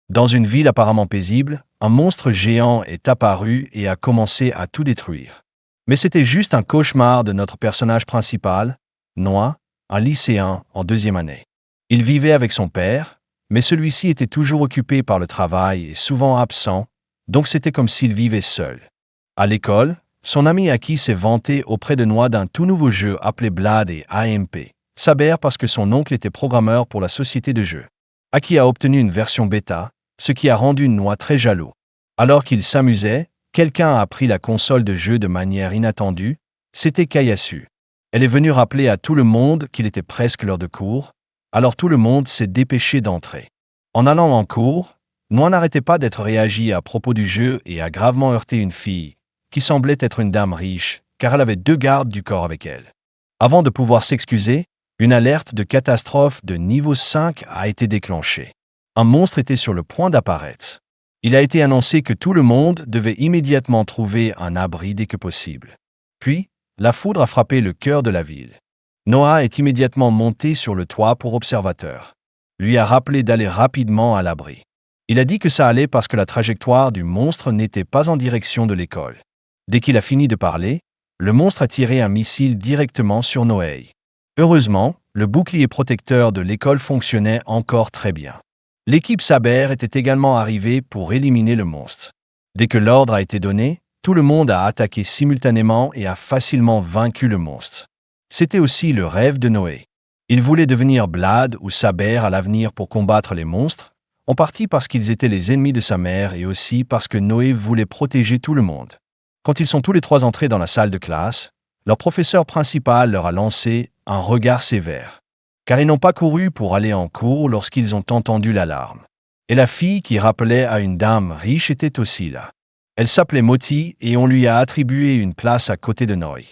Dans une ville apparemment paisible, un monstre géant est apparu et a commencé à tout détruire. Mais c'était juste un cauchemar de notre personnage principal, Noah, un lycéen en 2e année. Il vivait avec son père, mais celui-ci était toujours occupé par le travail et souvent absent, donc c'était comme s'il vivait seul. À l'école, son ami Aki s'est vanté auprès de Noah d'un tout nouveau jeu appelé Blad et AMP. Saber parce que son oncle était programmeur pour la société de jeux. Aki a obtenu une version bêta, ce qui a rendu Noah très jaloux. Alors qu'il s'amusait, quelqu'un a pris la console de jeu de manière inattendue, c'était Kayasu. Elle est venue rappeler à tout le monde qu'il était presque l'heure de cours, alors tout le monde s'est dépêché d'entrer. En allant en cours, Noah n'arrêtait pas d'être réagi à propos du jeu et a gravement heurté une fille, qui semblait être une dame riche, car elle avait 2 gardes du corps avec elle. Avant de pouvoir s'excuser, une alerte de catastrophe de niveau 5 a été déclenchée. Un monstre était sur le point d'apparaître. Il a été annoncé que tout le monde devait immédiatement trouver un abri dès que possible. Puis, la foudre a frappé le cœur de la ville. Noah est immédiatement monté sur le toit pour observateur. Lui a rappelé d'aller rapidement à l'abri. Il a dit que ça allait parce que la trajectoire du monstre n'était pas en direction de l'école. Dès qu'il a fini de parler, le monstre a tiré un missile directement sur Noé. Heureusement, le bouclier protecteur de l'école fonctionnait encore très bien. L'équipe Saber était également arrivée pour éliminer le monstre. Dès que l'ordre a été donné, tout le monde a attaqué simultanément et a facilement vaincu le monstre. C'était aussi le rêve de Noé. Il voulait devenir Blad ou Saber à l'avenir pour combattre les monstres, en partie parce qu'ils étaient les ennemis de sa mère et aussi parce que Noé voulait protéger tout le monde. Quand ils sont tous les 3 entrés dans la salle de classe, leur professeur principal leur a lancé un regard sévère, car ils n'ont pas couru pour aller en cours lorsqu'ils ont entendu l'alarme. Et la fille qui rappelait à une dame riche était aussi là. Elle s'appelait Moti et on lui a attribué une place à côté de Noé.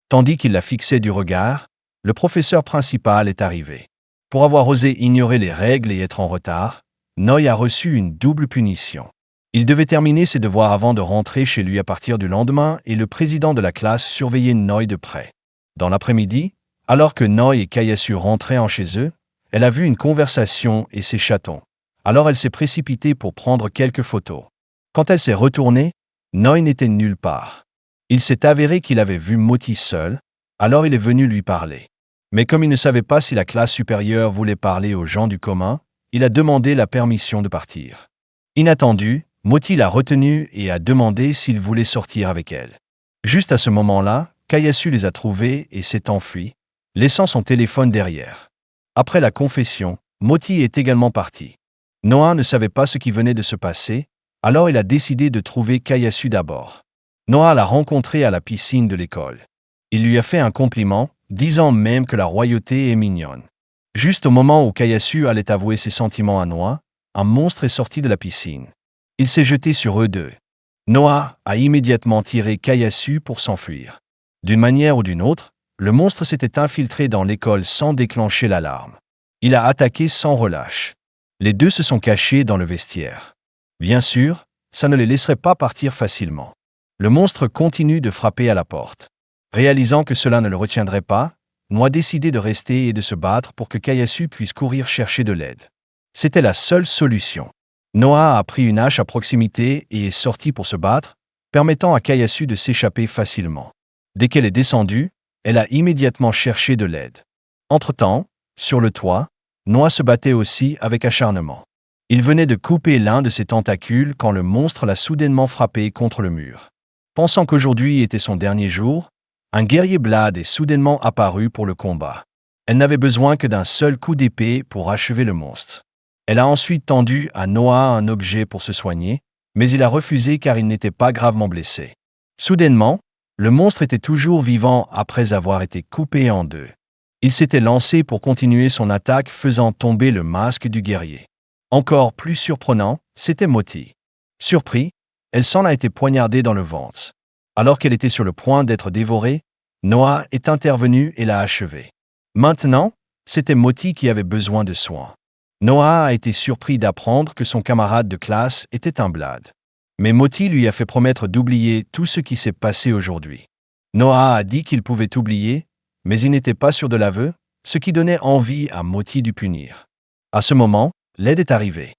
Tandis qu'il la fixait du regard, le professeur principal est arrivé. Pour avoir osé ignorer les règles et être en retard, Noé a reçu une double punition. Il devait terminer ses devoirs avant de rentrer chez lui à partir du lendemain et le président de la classe surveillait Noé de près. Dans l'après-midi, alors que Noé et Kayasu rentraient en chez eux, elle a vu une conversation et ses chatons. Alors elle s'est précipitée pour prendre quelques photos. Quand elle s'est retournée, Noé n'était nulle part. Il s'est avéré qu'il avait vu Moti seul, alors il est venu lui parler. Mais comme il ne savait pas si la classe supérieure voulait parler aux gens du commun, il a demandé la permission de partir. Inattendu, Moti l'a retenu et a demandé s'il voulait sortir avec elle. Juste à ce moment-là, Kayasu les a trouvés et s'est enfui, laissant son téléphone derrière. Après la confession, Moti est également parti. Noah ne savait pas ce qui venait de se passer, alors il a décidé de trouver Kayasu d'abord. Noah l'a rencontré à la piscine de l'école. Il lui a fait un compliment, disant même que la royauté est mignonne. Juste au moment où Kayasu allait avouer ses sentiments à Noah, un monstre est sorti de la piscine. Il s'est jeté sur eux deux. Noah a immédiatement tiré Kayasu pour s'enfuir. D'une manière ou d'une autre, le monstre s'était infiltré dans l'école sans déclencher l'alarme. Il a attaqué sans relâche. Les deux se sont cachés dans le vestiaire. Bien sûr, ça ne les laisserait pas partir facilement. Le monstre continue de frapper à la porte. Réalisant que cela ne le retiendrait pas, Noah a décidé de rester et de se battre pour que Kayasu puisse courir chercher de l'aide. C'était la seule solution. Noah a pris une hache à proximité et est sorti pour se battre, permettant à Kayasu de s'échapper facilement. Dès qu'elle est descendue, elle a immédiatement cherché de l'aide. Entre-temps, sur le toit, Noah se battait aussi avec acharnement. Il venait de couper l'un de ses tentacules quand le monstre l'a soudainement frappé contre le mur. Pensant qu'aujourd'hui était son dernier jour, un guerrier Blad est soudainement apparu pour le combat. Elle n'avait besoin que d'un seul coup d'épée pour achever le monstre. Elle a ensuite tendu à Noah un objet pour se soigner, mais il a refusé car il n'était pas gravement blessé. Soudainement, le monstre était toujours vivant après avoir été coupé en deux. Il s'était lancé pour continuer son attaque faisant tomber le masque du guerrier. Encore plus surprenant, c'était Moti. Surpris, elle s'en a été poignardée dans le ventre. Alors qu'elle était sur le point d'être dévorée, Noah est intervenu et l'a achevée. Maintenant, c'était Moti qui avait besoin de soins. Noah a été surpris d'apprendre que son camarade de classe était un Blad. Mais Moti lui a fait promettre d'oublier tout ce qui s'est passé aujourd'hui. Noah a dit qu'il pouvait oublier, mais il n'était pas sûr de l'aveu, ce qui donnait envie à Moti de punir. À ce moment, l'aide est arrivée.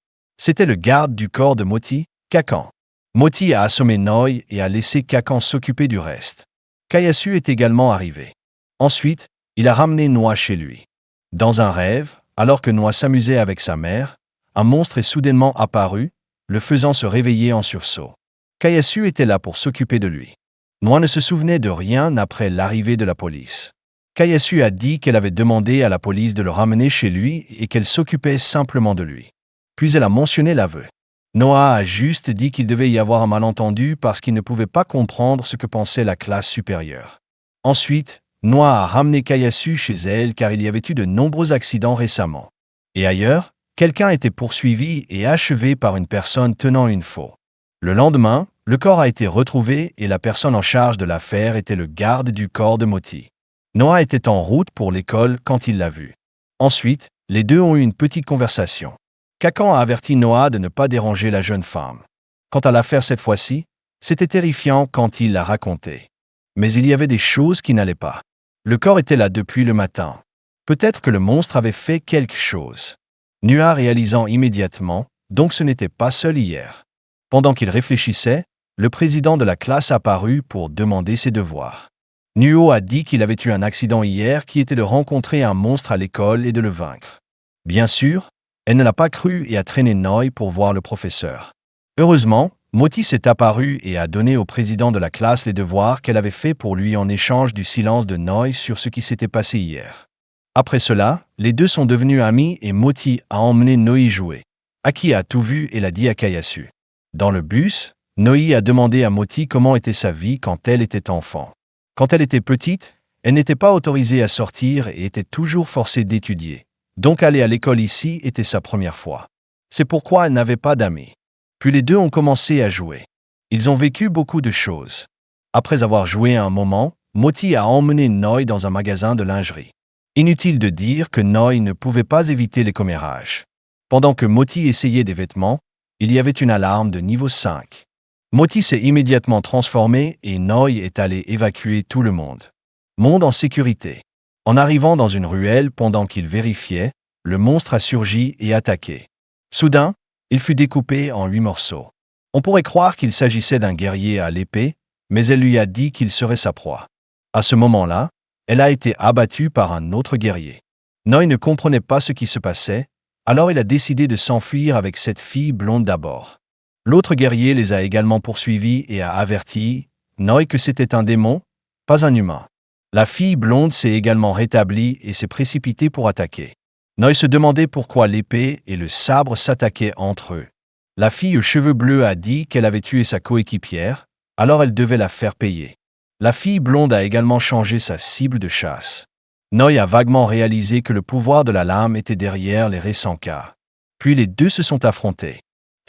C'était le garde du corps de Moti, Kakan. Moti a assommé Noi et a laissé Kakan s'occuper du reste. Kayasu est également arrivé. Ensuite, il a ramené Noa chez lui. Dans un rêve, alors que Noa s'amusait avec sa mère, un monstre est soudainement apparu, le faisant se réveiller en sursaut. Kayasu était là pour s'occuper de lui. Noa ne se souvenait de rien après l'arrivée de la police. Kayasu a dit qu'elle avait demandé à la police de le ramener chez lui et qu'elle s'occupait simplement de lui. Puis elle a mentionné l'aveu. Noa a juste dit qu'il devait y avoir un malentendu parce qu'il ne pouvait pas comprendre ce que pensait la classe supérieure. Ensuite, Noa a ramené Kayasu chez elle car il y avait eu de nombreux accidents récemment. Et ailleurs, quelqu'un était poursuivi et achevé par une personne tenant une faux. Le lendemain, le corps a été retrouvé et la personne en charge de l'affaire était le garde du corps de Moti. Noa était en route pour l'école quand il l'a vu. Ensuite, les deux ont eu une petite conversation. Kakan a averti Noa de ne pas déranger la jeune femme. Quant à l'affaire cette fois-ci, c'était terrifiant quand il l'a raconté. Mais il y avait des choses qui n'allaient pas. Le corps était là depuis le matin. Peut-être que le monstre avait fait quelque chose. Nua réalisant immédiatement, donc ce n'était pas seul hier. Pendant qu'il réfléchissait, le président de la classe apparut pour demander ses devoirs. Nuo a dit qu'il avait eu un accident hier qui était de rencontrer un monstre à l'école et de le vaincre. Bien sûr, elle ne l'a pas cru et a traîné Noi pour voir le professeur. Heureusement, Moti s'est apparu et a donné au président de la classe les devoirs qu'elle avait faits pour lui en échange du silence de Noi sur ce qui s'était passé hier. Après cela, les deux sont devenus amis et Moti a emmené Noi jouer. Aki a tout vu et l'a dit à Kayasu. Dans le bus, Noi a demandé à Moti comment était sa vie quand elle était enfant. Quand elle était petite, elle n'était pas autorisée à sortir et était toujours forcée d'étudier. Donc aller à l'école ici était sa première fois. C'est pourquoi elle n'avait pas d'amis. Puis les deux ont commencé à jouer. Ils ont vécu beaucoup de choses. Après avoir joué un moment, Moti a emmené Noi dans un magasin de lingerie. Inutile de dire que Noi ne pouvait pas éviter les commérages. Pendant que Moti essayait des vêtements, il y avait une alarme de niveau 5. Moti s'est immédiatement transformé et Noi est allé évacuer tout le monde. Monde en sécurité. En arrivant dans une ruelle pendant qu'il vérifiait, le monstre a surgi et attaqué. Soudain, il fut découpé en 8 morceaux. On pourrait croire qu'il s'agissait d'un guerrier à l'épée, mais elle lui a dit qu'il serait sa proie. À ce moment-là, elle a été abattue par un autre guerrier. Noi ne comprenait pas ce qui se passait, alors il a décidé de s'enfuir avec cette fille blonde d'abord. L'autre guerrier les a également poursuivis et a averti Noi que c'était un démon, pas un humain. La fille blonde s'est également rétablie et s'est précipitée pour attaquer. Noi se demandait pourquoi l'épée et le sabre s'attaquaient entre eux. La fille aux cheveux bleus a dit qu'elle avait tué sa coéquipière, alors elle devait la faire payer. La fille blonde a également changé sa cible de chasse. Noi a vaguement réalisé que le pouvoir de la lame était derrière les récents cas. Puis les deux se sont affrontés.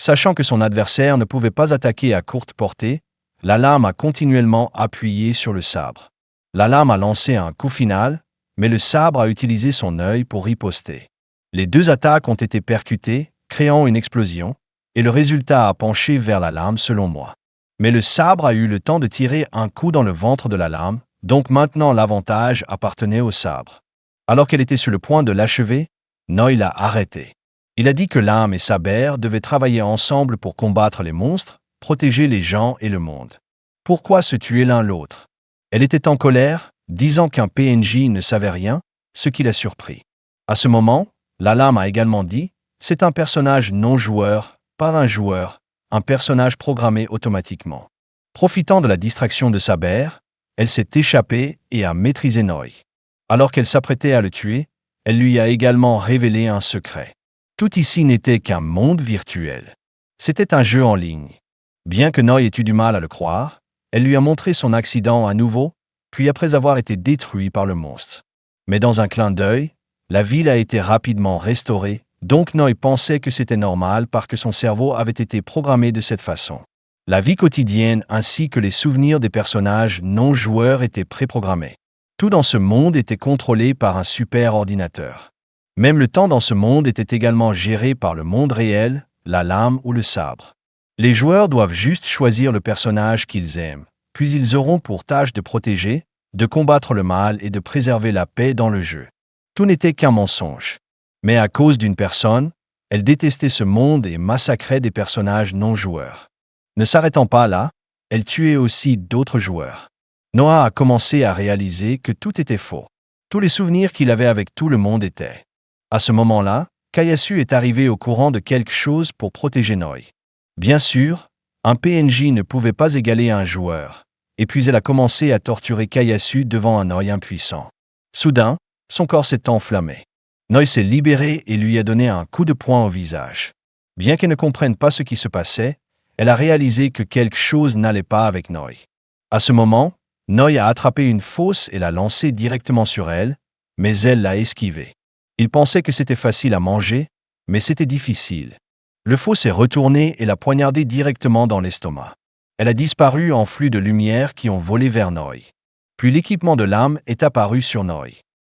Sachant que son adversaire ne pouvait pas attaquer à courte portée, la lame a continuellement appuyé sur le sabre. La lame a lancé un coup final, mais le sabre a utilisé son œil pour riposter. Les deux attaques ont été percutées, créant une explosion, et le résultat a penché vers la lame selon moi. Mais le sabre a eu le temps de tirer un coup dans le ventre de la lame, donc maintenant l'avantage appartenait au sabre. Alors qu'elle était sur le point de l'achever, Noi l'a arrêtée. Il a dit que l'âme et Saber devaient travailler ensemble pour combattre les monstres, protéger les gens et le monde. Pourquoi se tuer l'un l'autre? Elle était en colère, disant qu'un PNJ ne savait rien, ce qui l'a surpris. À ce moment, la lame a également dit « C'est un personnage non-joueur, pas un joueur, un personnage programmé automatiquement. » Profitant de la distraction de Saber, elle s'est échappée et a maîtrisé Noi. Alors qu'elle s'apprêtait à le tuer, elle lui a également révélé un secret. Tout ici n'était qu'un monde virtuel. C'était un jeu en ligne. Bien que Noi ait eu du mal à le croire, elle lui a montré son accident à nouveau, puis après avoir été détruit par le monstre. Mais dans un clin d'œil, la ville a été rapidement restaurée, donc Noi pensait que c'était normal parce que son cerveau avait été programmé de cette façon. La vie quotidienne ainsi que les souvenirs des personnages non-joueurs étaient préprogrammés. Tout dans ce monde était contrôlé par un super ordinateur. Même le temps dans ce monde était également géré par le monde réel, la lame ou le sabre. Les joueurs doivent juste choisir le personnage qu'ils aiment, puis ils auront pour tâche de protéger, de combattre le mal et de préserver la paix dans le jeu. Tout n'était qu'un mensonge. Mais à cause d'une personne, Elle détestait ce monde et massacrait des personnages non-joueurs. Ne s'arrêtant pas là, elle tuait aussi d'autres joueurs. Noah a commencé à réaliser que tout était faux. Tous les souvenirs qu'il avait avec tout le monde étaient. À ce moment-là, Kayasu est arrivé au courant de quelque chose pour protéger Noi. Bien sûr, un PNJ ne pouvait pas égaler un joueur, et puis elle a commencé à torturer Kayasu devant un Noi impuissant. Soudain, son corps s'est enflammé. Noi s'est libéré et lui a donné un coup de poing au visage. Bien qu'elle ne comprenne pas ce qui se passait, elle a réalisé que quelque chose n'allait pas avec Noi. À ce moment, Noi a attrapé une fausse et l'a lancée directement sur elle, mais elle l'a esquivée. Il pensait que c'était facile à manger, mais c'était difficile. Le faux s'est retourné et l'a poignardée directement dans l'estomac. Elle a disparu en flux de lumière qui ont volé vers Noi. Puis l'équipement de l'âme est apparu sur Noi.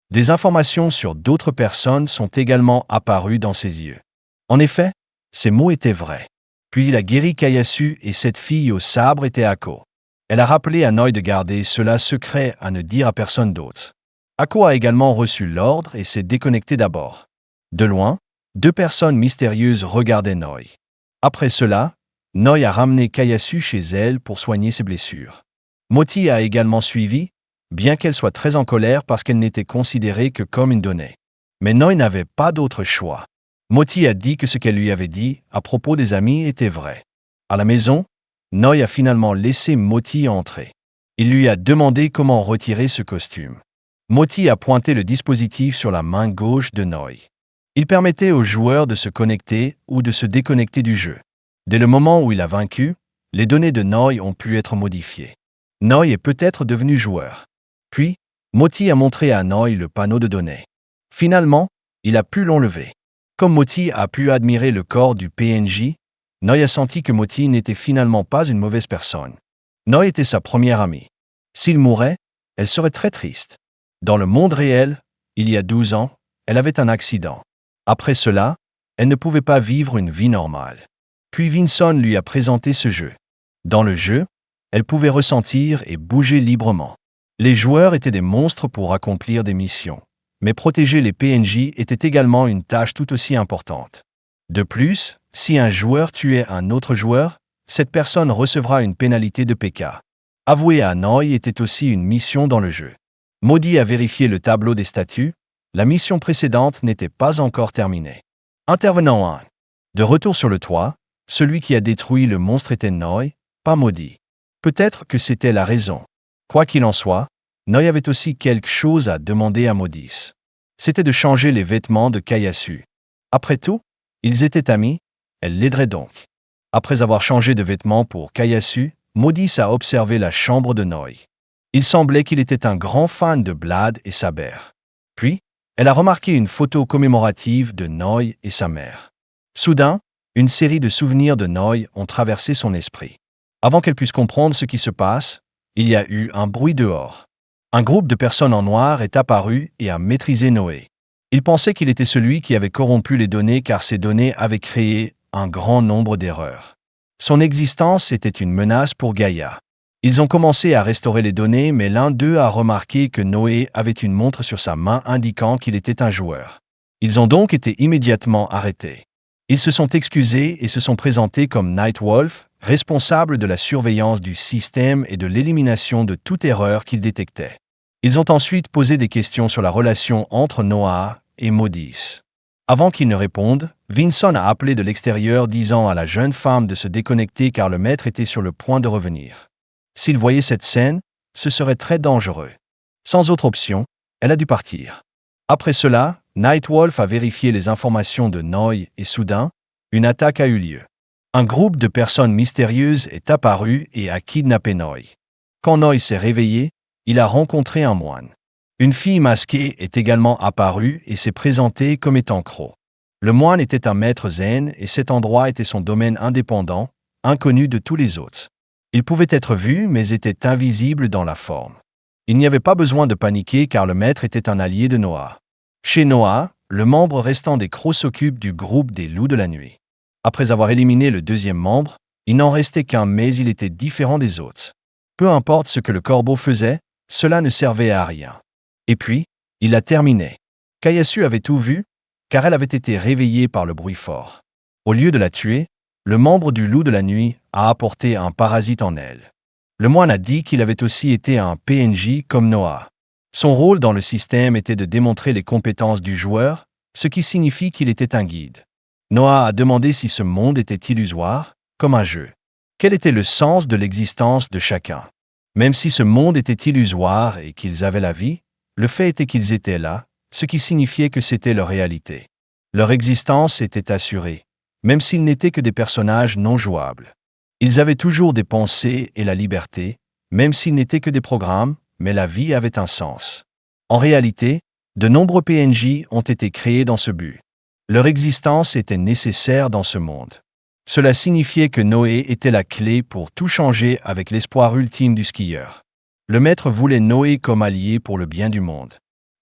Des informations sur d'autres personnes sont également apparues dans ses yeux. En effet, ces mots étaient vrais. Puis il a guéri Kayasu et cette fille au sabre était Ako. Elle a rappelé à Noi de garder cela secret à ne dire à personne d'autre. Ako a également reçu l'ordre et s'est déconnecté d'abord. De loin, 2 personnes mystérieuses regardaient Noi. Après cela, Noi a ramené Kayasu chez elle pour soigner ses blessures. Moti a également suivi, bien qu'elle soit très en colère parce qu'elle n'était considérée que comme une donnée. Mais Noi n'avait pas d'autre choix. Moti a dit que ce qu'elle lui avait dit à propos des amis était vrai. À la maison, Noi a finalement laissé Moti entrer. Il lui a demandé comment retirer ce costume. Moti a pointé le dispositif sur la main gauche de Noi. Il permettait aux joueurs de se connecter ou de se déconnecter du jeu. Dès le moment où il a vaincu, les données de Noi ont pu être modifiées. Noi est peut-être devenu joueur. Puis, Moti a montré à Noi le panneau de données. Finalement, il a pu l'enlever. Comme Moti a pu admirer le corps du PNJ, Noi a senti que Moti n'était finalement pas une mauvaise personne. Noi était sa première amie. S'il mourait, elle serait très triste. Dans le monde réel, il y a 12 ans, elle avait un accident. Après cela, elle ne pouvait pas vivre une vie normale. Puis Vincent lui a présenté ce jeu. Dans le jeu, elle pouvait ressentir et bouger librement. Les joueurs étaient des monstres pour accomplir des missions, mais protéger les PNJ était également une tâche tout aussi importante. De plus, si un joueur tuait un autre joueur, cette personne recevra une pénalité de PK. Avouer à Noi était aussi une mission dans le jeu. Maudit a vérifié le tableau des statuts, la mission précédente n'était pas encore terminée. Intervenant 1. De retour sur le toit, celui qui a détruit le monstre était Noi, pas Maudit. Peut-être que c'était la raison. Quoi qu'il en soit, Noi avait aussi quelque chose à demander à Maudis. C'était de changer les vêtements de Kayasu. Après tout, ils étaient amis, elle l'aiderait donc. Après avoir changé de vêtements pour Kayasu, Maudis a observé la chambre de Noi. Il semblait qu'il était un grand fan de Blad et Saber. Puis, elle a remarqué une photo commémorative de Noi et sa mère. Soudain, une série de souvenirs de Noi ont traversé son esprit. Avant qu'elle puisse comprendre ce qui se passe, il y a eu un bruit dehors. Un groupe de personnes en noir est apparu et a maîtrisé Noé. Il pensait qu'il était celui qui avait corrompu les données car ces données avaient créé un grand nombre d'erreurs. Son existence était une menace pour Gaïa. Ils ont commencé à restaurer les données, mais l'un d'eux a remarqué que Noé avait une montre sur sa main indiquant qu'il était un joueur. Ils ont donc été immédiatement arrêtés. Ils se sont excusés et se sont présentés comme Nightwolf, responsable de la surveillance du système et de l'élimination de toute erreur qu'ils détectaient. Ils ont ensuite posé des questions sur la relation entre Noah et Maudis. Avant qu'ils ne répondent, Vincent a appelé de l'extérieur disant à la jeune femme de se déconnecter car le maître était sur le point de revenir. S'il voyait cette scène, ce serait très dangereux. Sans autre option, elle a dû partir. Après cela, Nightwolf a vérifié les informations de Noi et soudain, une attaque a eu lieu. Un groupe de personnes mystérieuses est apparu et a kidnappé Noi. Quand Noi s'est réveillé, il a rencontré un moine. Une fille masquée est également apparue et s'est présentée comme étant Crow. Le moine était un maître zen et cet endroit était son domaine indépendant, inconnu de tous les autres. Il pouvait être vu mais était invisible dans la forme. Il n'y avait pas besoin de paniquer car le maître était un allié de Noah. Chez Noah, le membre restant des Crows s'occupe du groupe des loups de la nuit. Après avoir éliminé le deuxième membre, il n'en restait qu'un mais il était différent des autres. Peu importe ce que le corbeau faisait, cela ne servait à rien. Et puis, il a terminé. Kayasu avait tout vu, car elle avait été réveillée par le bruit fort. Au lieu de la tuer, le membre du loup de la nuit a apporté un parasite en elle. Le moine a dit qu'il avait aussi été un PNJ comme Noah. Son rôle dans le système était de démontrer les compétences du joueur, ce qui signifie qu'il était un guide. Noah a demandé si ce monde était illusoire, comme un jeu. Quel était le sens de l'existence de chacun? Même si ce monde était illusoire et qu'ils avaient la vie, le fait était qu'ils étaient là, ce qui signifiait que c'était leur réalité. Leur existence était assurée, même s'ils n'étaient que des personnages non jouables. Ils avaient toujours des pensées et la liberté, même s'ils n'étaient que des programmes, mais la vie avait un sens. En réalité, de nombreux PNJ ont été créés dans ce but. Leur existence était nécessaire dans ce monde. Cela signifiait que Noé était la clé pour tout changer avec l'espoir ultime du skieur. Le maître voulait Noé comme allié pour le bien du monde.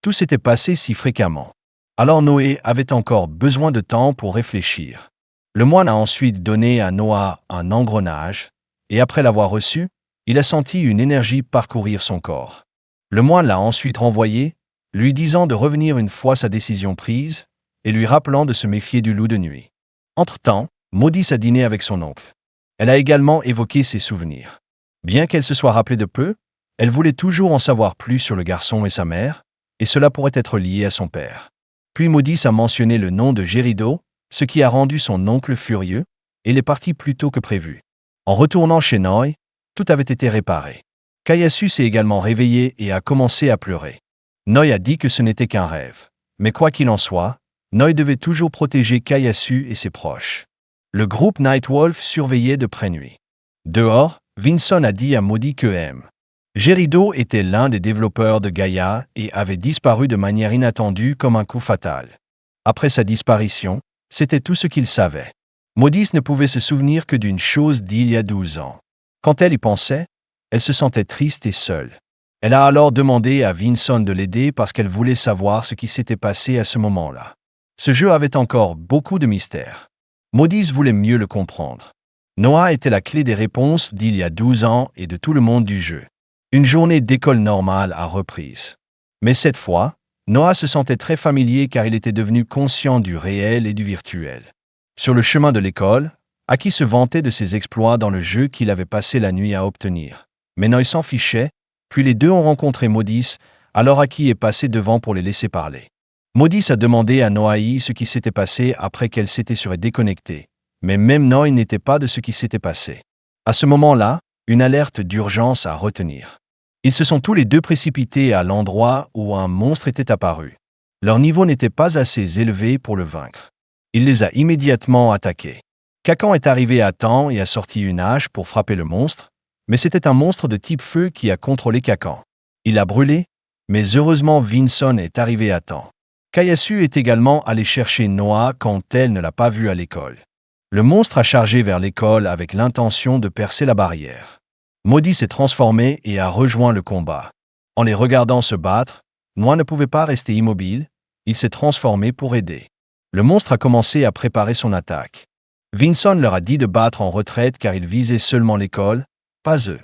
Tout s'était passé si fréquemment. Alors Noé avait encore besoin de temps pour réfléchir. Le moine a ensuite donné à Noah un engrenage, et après l'avoir reçu, il a senti une énergie parcourir son corps. Le moine l'a ensuite renvoyé, lui disant de revenir une fois sa décision prise, et lui rappelant de se méfier du loup de nuit. Entre-temps, Maudisse a dîné avec son oncle. Elle a également évoqué ses souvenirs. Bien qu'elle se soit rappelée de peu, elle voulait toujours en savoir plus sur le garçon et sa mère, et cela pourrait être lié à son père. Puis Maudisse a mentionné le nom de Gérido, ce qui a rendu son oncle furieux, et il est parti plus tôt que prévu. En retournant chez Noé, tout avait été réparé. Kayasu s'est également réveillé et a commencé à pleurer. Noé a dit que ce n'était qu'un rêve. Mais quoi qu'il en soit, Noé devait toujours protéger Kayasu et ses proches. Le groupe Nightwolf surveillait de près nuit. Dehors, Vinson a dit à Maudit que M. Gérido était l'un des développeurs de Gaïa et avait disparu de manière inattendue comme un coup fatal. Après sa disparition, c'était tout ce qu'il savait. Maudisse ne pouvait se souvenir que d'une chose d'il y a 12 ans. Quand elle y pensait, elle se sentait triste et seule. Elle a alors demandé à Vinson de l'aider parce qu'elle voulait savoir ce qui s'était passé à ce moment-là. Ce jeu avait encore beaucoup de mystères. Maudisse voulait mieux le comprendre. Noah était la clé des réponses d'il y a 12 ans et de tout le monde du jeu. Une journée d'école normale a reprise. Mais cette fois, Noah se sentait très familier car il était devenu conscient du réel et du virtuel. Sur le chemin de l'école, Aki se vantait de ses exploits dans le jeu qu'il avait passé la nuit à obtenir. Mais Noé s'en fichait, puis les deux ont rencontré Maudisse, alors Aki est passé devant pour les laisser parler. Maudisse a demandé à Noaï ce qui s'était passé après qu'elle s'était serait déconnectée, mais même Noé n'était pas de ce qui s'était passé. À ce moment-là, une alerte d'urgence à retenir. Ils se sont tous les deux précipités à l'endroit où un monstre était apparu. Leur niveau n'était pas assez élevé pour le vaincre. Il les a immédiatement attaqués. Kakan est arrivé à temps et a sorti une hache pour frapper le monstre, mais c'était un monstre de type feu qui a contrôlé Kakan. Il a brûlé, mais heureusement Vinson est arrivé à temps. Kayasu est également allé chercher Noah quand elle ne l'a pas vu à l'école. Le monstre a chargé vers l'école avec l'intention de percer la barrière. Maudit s'est transformé et a rejoint le combat. En les regardant se battre, Noah ne pouvait pas rester immobile, il s'est transformé pour aider. Le monstre a commencé à préparer son attaque. Vinson leur a dit de battre en retraite car il visait seulement l'école, pas eux.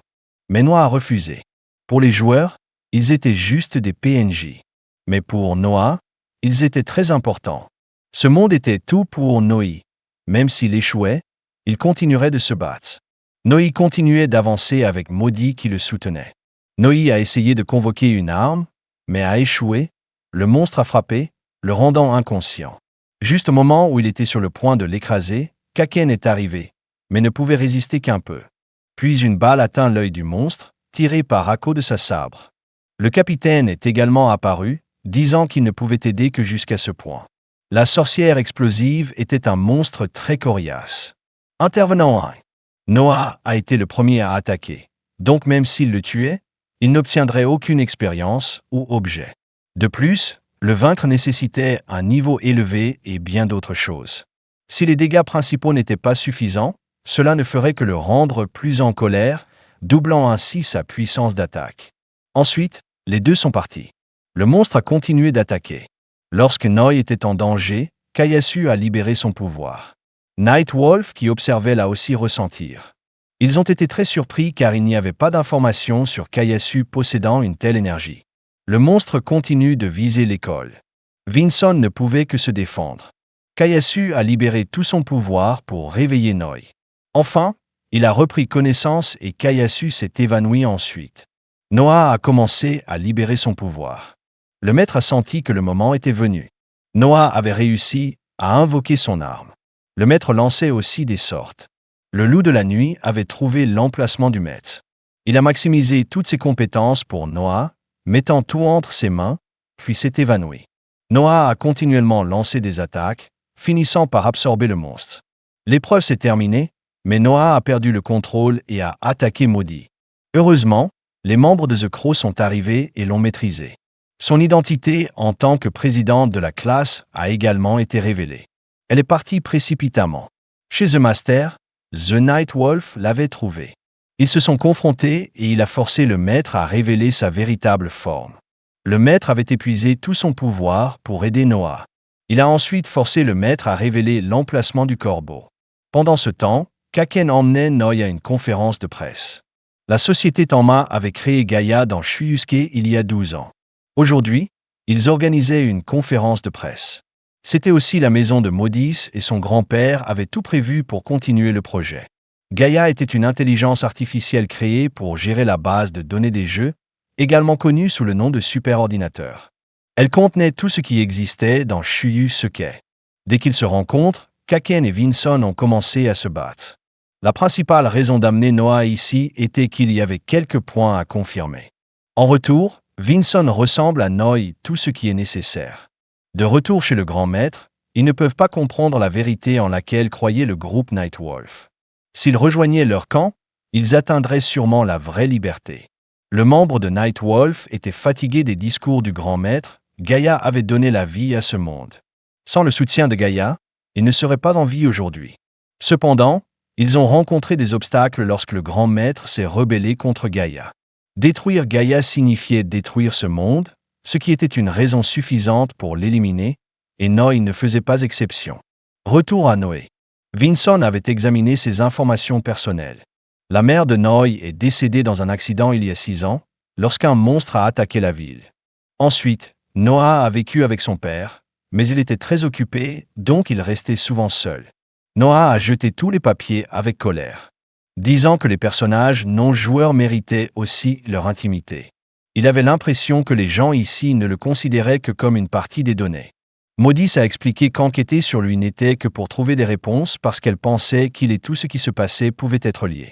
Mais Noah a refusé. Pour les joueurs, ils étaient juste des PNJ. Mais pour Noah, ils étaient très importants. Ce monde était tout pour Noé. Même s'il échouait, il continuerait de se battre. Noé continuait d'avancer avec Maudit qui le soutenait. Noé a essayé de convoquer une arme, mais a échoué. Le monstre a frappé, le rendant inconscient. Juste au moment où il était sur le point de l'écraser, Kaken est arrivé, mais ne pouvait résister qu'un peu. Puis une balle atteint l'œil du monstre, tirée par Akko de sa sabre. Le capitaine est également apparu, disant qu'il ne pouvait aider que jusqu'à ce point. La sorcière explosive était un monstre très coriace. Intervenant 1. Noah a été le premier à attaquer, donc même s'il le tuait, il n'obtiendrait aucune expérience ou objet. De plus, le vaincre nécessitait un niveau élevé et bien d'autres choses. Si les dégâts principaux n'étaient pas suffisants, cela ne ferait que le rendre plus en colère, doublant ainsi sa puissance d'attaque. Ensuite, les deux sont partis. Le monstre a continué d'attaquer. Lorsque Noé était en danger, Kayasu a libéré son pouvoir. Nightwolf qui observait l'a aussi ressentir. Ils ont été très surpris car il n'y avait pas d'informations sur Kayasu possédant une telle énergie. Le monstre continue de viser l'école. Vinson ne pouvait que se défendre. Kayasu a libéré tout son pouvoir pour réveiller Noi. Enfin, il a repris connaissance et Kayasu s'est évanoui ensuite. Noah a commencé à libérer son pouvoir. Le maître a senti que le moment était venu. Noah avait réussi à invoquer son arme. Le maître lançait aussi des sorts. Le loup de la nuit avait trouvé l'emplacement du maître. Il a maximisé toutes ses compétences pour Noah, mettant tout entre ses mains, puis s'est évanoui. Noah a continuellement lancé des attaques, finissant par absorber le monstre. L'épreuve s'est terminée, mais Noah a perdu le contrôle et a attaqué Maudit. Heureusement, les membres de The Crow sont arrivés et l'ont maîtrisé. Son identité en tant que président de la classe a également été révélée. Elle est partie précipitamment. Chez The Master, The Night Wolf l'avait trouvé. Ils se sont confrontés et il a forcé le maître à révéler sa véritable forme. Le maître avait épuisé tout son pouvoir pour aider Noah. Il a ensuite forcé le maître à révéler l'emplacement du corbeau. Pendant ce temps, Kaken emmenait Noi à une conférence de presse. La société Tenma avait créé Gaïa dans Shuyusuke il y a 12 ans. Aujourd'hui, ils organisaient une conférence de presse. C'était aussi la maison de Maudis et son grand-père avaient tout prévu pour continuer le projet. Gaïa était une intelligence artificielle créée pour gérer la base de données des jeux, également connue sous le nom de superordinateur. Elle contenait tout ce qui existait dans Shuyusuke. Dès qu'ils se rencontrent, Kaken et Vinson ont commencé à se battre. La principale raison d'amener Noah ici était qu'il y avait quelques points à confirmer. En retour, Vinson ressemble à Noi tout ce qui est nécessaire. De retour chez le grand maître, ils ne peuvent pas comprendre la vérité en laquelle croyait le groupe Nightwolf. S'ils rejoignaient leur camp, ils atteindraient sûrement la vraie liberté. Le membre de Nightwolf était fatigué des discours du grand maître, Gaïa avait donné la vie à ce monde. Sans le soutien de Gaïa, il ne serait pas en vie aujourd'hui. Cependant, ils ont rencontré des obstacles lorsque le grand maître s'est rebellé contre Gaïa. Détruire Gaïa signifiait détruire ce monde, ce qui était une raison suffisante pour l'éliminer, et Noi ne faisait pas exception. Retour à Noé. Vinson avait examiné ses informations personnelles. La mère de Noi est décédée dans un accident il y a 6 ans, lorsqu'un monstre a attaqué la ville. Ensuite, Noah a vécu avec son père, mais il était très occupé, donc il restait souvent seul. Noah a jeté tous les papiers avec colère, disant que les personnages non-joueurs méritaient aussi leur intimité. Il avait l'impression que les gens ici ne le considéraient que comme une partie des données. Maudis a expliqué qu'enquêter sur lui n'était que pour trouver des réponses parce qu'elle pensait qu'il et tout ce qui se passait pouvait être lié.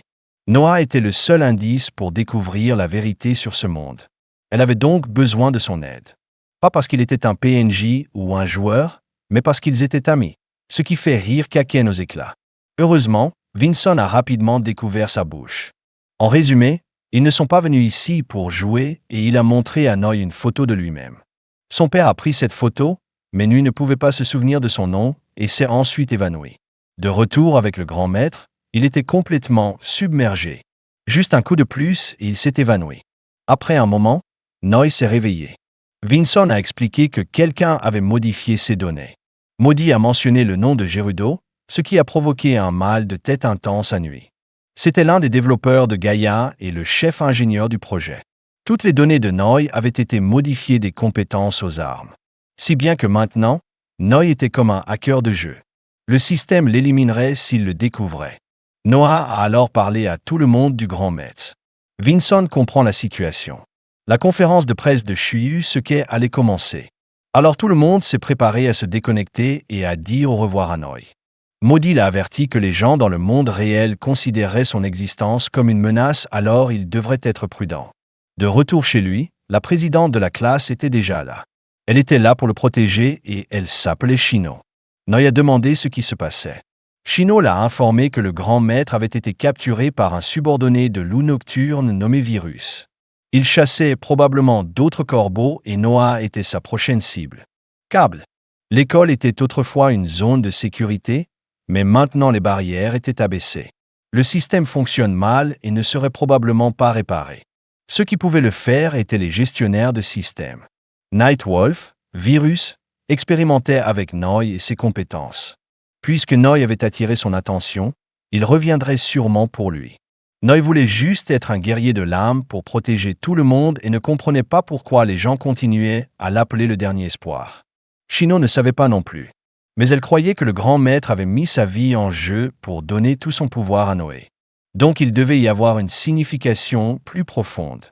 Noah était le seul indice pour découvrir la vérité sur ce monde. Elle avait donc besoin de son aide. Pas parce qu'il était un PNJ ou un joueur, mais parce qu'ils étaient amis, ce qui fait rire Kaken aux éclats. Heureusement, Vinson a rapidement découvert sa bouche. En résumé, ils ne sont pas venus ici pour jouer et il a montré à Noi une photo de lui-même. Son père a pris cette photo, mais lui ne pouvait pas se souvenir de son nom et s'est ensuite évanoui. De retour avec le grand maître, il était complètement submergé. Juste un coup de plus et il s'est évanoui. Après un moment, Noi s'est réveillé. Vinson a expliqué que quelqu'un avait modifié ses données. Maudit a mentionné le nom de Gerudo, ce qui a provoqué un mal de tête intense à Nuit. C'était l'un des développeurs de Gaïa et le chef ingénieur du projet. Toutes les données de Noi avaient été modifiées des compétences aux armes. Si bien que maintenant, Noi était comme un hacker de jeu. Le système l'éliminerait s'il le découvrait. Noah a alors parlé à tout le monde du grand maître. Vinson comprend la situation. La conférence de presse de Shuyusuke allait commencer. Alors tout le monde s'est préparé à se déconnecter et à dire au revoir à Noi. Maudit l'a averti que les gens dans le monde réel considéraient son existence comme une menace, alors il devrait être prudent. De retour chez lui, la présidente de la classe était déjà là. Elle était là pour le protéger et elle s'appelait Shino. Noi a demandé ce qui se passait. Shino l'a informé que le grand maître avait été capturé par un subordonné de loup nocturne nommé Virus. Il chassait probablement d'autres corbeaux et Noah était sa prochaine cible. Câble. L'école était autrefois une zone de sécurité, mais maintenant les barrières étaient abaissées. Le système fonctionne mal et ne serait probablement pas réparé. Ceux qui pouvaient le faire étaient les gestionnaires de système. Nightwolf, Virus, expérimentait avec Noi et ses compétences. Puisque Noi avait attiré son attention, il reviendrait sûrement pour lui. Noi voulait juste être un guerrier de l'âme pour protéger tout le monde et ne comprenait pas pourquoi les gens continuaient à l'appeler le dernier espoir. Shino ne savait pas non plus. Mais elle croyait que le grand maître avait mis sa vie en jeu pour donner tout son pouvoir à Noé. Donc il devait y avoir une signification plus profonde.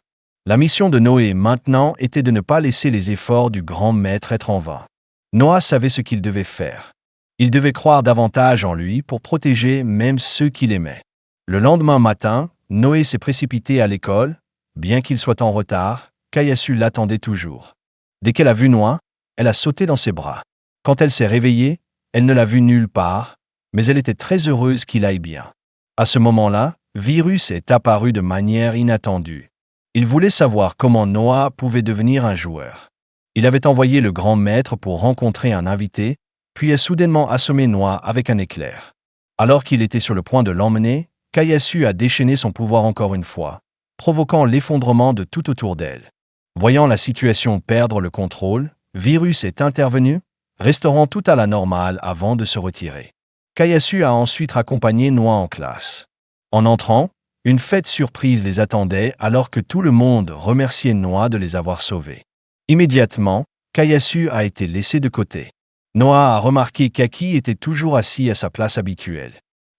La mission de Noé maintenant était de ne pas laisser les efforts du grand maître être en vain. Noah savait ce qu'il devait faire. Il devait croire davantage en lui pour protéger même ceux qu'il aimait. Le lendemain matin, Noé s'est précipité à l'école. Bien qu'il soit en retard, Kayasu l'attendait toujours. Dès qu'elle a vu Noah, elle a sauté dans ses bras. Quand elle s'est réveillée, elle ne l'a vu nulle part, mais elle était très heureuse qu'il aille bien. À ce moment-là, Virus est apparu de manière inattendue. Il voulait savoir comment Noah pouvait devenir un joueur. Il avait envoyé le grand maître pour rencontrer un invité, puis a soudainement assommé Noah avec un éclair. Alors qu'il était sur le point de l'emmener, Kayasu a déchaîné son pouvoir encore une fois, provoquant l'effondrement de tout autour d'elle. Voyant la situation perdre le contrôle, Virus est intervenu, restaurant tout à la normale avant de se retirer. Kayasu a ensuite raccompagné Noah en classe. En entrant, une fête surprise les attendait alors que tout le monde remerciait Noah de les avoir sauvés. Immédiatement, Kayasu a été laissé de côté. Noah a remarqué qu'Aki était toujours assis à sa place habituelle.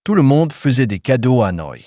Tout le monde faisait des cadeaux à Noé.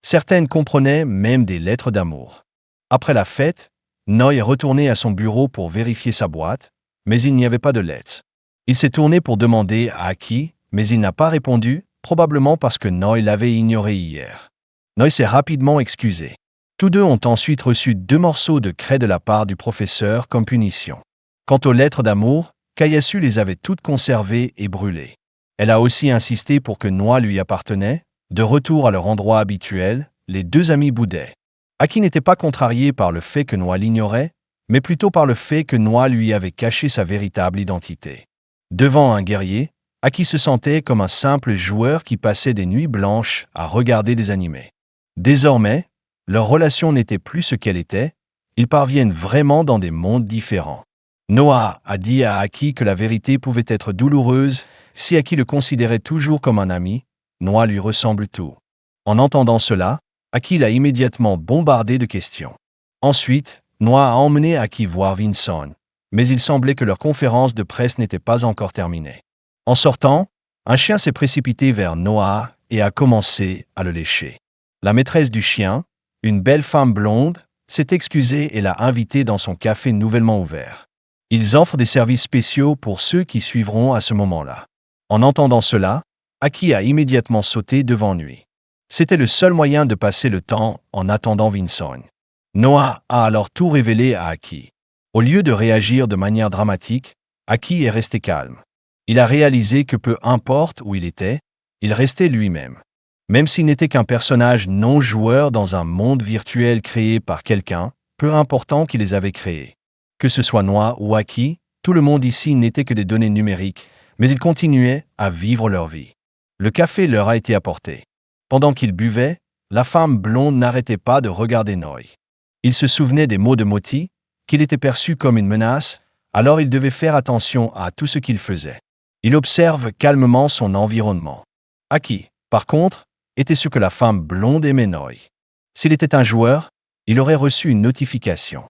Certaines comprenaient même des lettres d'amour. Après la fête, Noé est retourné à son bureau pour vérifier sa boîte, mais il n'y avait pas de lettres. Il s'est tourné pour demander à Aki, mais il n'a pas répondu, probablement parce que Noé l'avait ignoré hier. Noé s'est rapidement excusé. Tous deux ont ensuite reçu 2 morceaux de craie de la part du professeur comme punition. Quant aux lettres d'amour, Kayasu les avait toutes conservées et brûlées. Elle a aussi insisté pour que Noah lui appartenait. De retour à leur endroit habituel, les 2 amis boudaient. Aki n'était pas contrarié par le fait que Noah l'ignorait, mais plutôt par le fait que Noah lui avait caché sa véritable identité. Devant un guerrier, Aki se sentait comme un simple joueur qui passait des nuits blanches à regarder des animés. Désormais, leur relation n'était plus ce qu'elle était, ils parviennent vraiment dans des mondes différents. Noah a dit à Aki que la vérité pouvait être douloureuse si Aki le considérait toujours comme un ami. Noah lui ressemble tout. En entendant cela, Aki l'a immédiatement bombardé de questions. Ensuite, Noah a emmené Aki voir Vincent, mais il semblait que leur conférence de presse n'était pas encore terminée. En sortant, un chien s'est précipité vers Noah et a commencé à le lécher. La maîtresse du chien, une belle femme blonde, s'est excusée et l'a invité dans son café nouvellement ouvert. Ils offrent des services spéciaux pour ceux qui suivront à ce moment-là. En entendant cela, Aki a immédiatement sauté devant lui. C'était le seul moyen de passer le temps en attendant Vincent. Noah a alors tout révélé à Aki. Au lieu de réagir de manière dramatique, Aki est resté calme. Il a réalisé que peu importe où il était, il restait lui-même. Même s'il n'était qu'un personnage non-joueur dans un monde virtuel créé par quelqu'un, peu important qui les avait créés. Que ce soit Noah ou Aki, tout le monde ici n'était que des données numériques, mais ils continuaient à vivre leur vie. Le café leur a été apporté. Pendant qu'ils buvaient, la femme blonde n'arrêtait pas de regarder Noé. Il se souvenait des mots de Moti, qu'il était perçu comme une menace, alors il devait faire attention à tout ce qu'il faisait. Il observe calmement son environnement. Aki, par contre, était ce que la femme blonde aimait Noé. S'il était un joueur, il aurait reçu une notification.